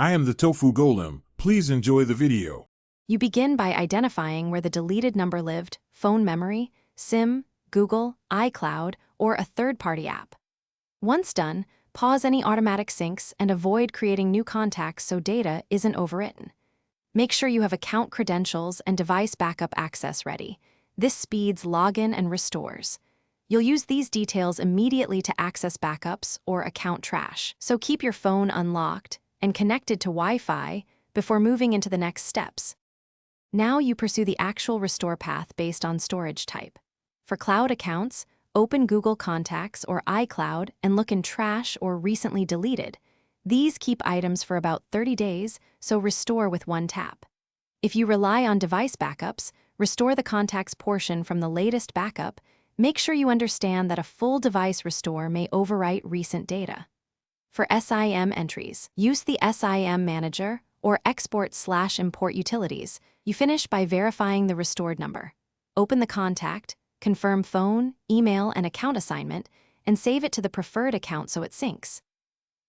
I am the Tofu Golem. Please enjoy the video. You begin by identifying where the deleted number lived: phone memory, SIM, Google, iCloud, or a third-party app. Once done, pause any automatic syncs and avoid creating new contacts so data isn't overwritten. Make sure you have account credentials and device backup access ready. This speeds login and restores. You'll use these details immediately to access backups or account trash, so keep your phone unlocked and connected to Wi-Fi before moving into the next steps. Now you pursue the actual restore path based on storage type. For cloud accounts, open Google Contacts or iCloud and look in Trash or Recently Deleted. These keep items for about 30 days, so restore with one tap. If you rely on device backups, restore the contacts portion from the latest backup. Make sure you understand that a full device restore may overwrite recent data. For SIM entries, use the SIM manager or export/import utilities. You finish by verifying the restored number. Open the contact, confirm phone, email, and account assignment, and save it to the preferred account so it syncs.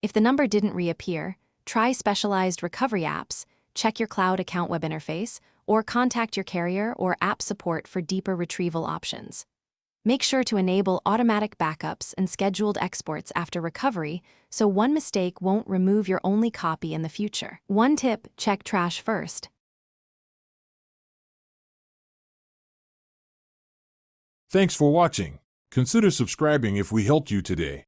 If the number didn't reappear, try specialized recovery apps, check your cloud account web interface, or contact your carrier or app support for deeper retrieval options. Make sure to enable automatic backups and scheduled exports after recovery so one mistake won't remove your only copy in the future. One tip: check trash first. Thanks for watching. Consider subscribing if we helped you today.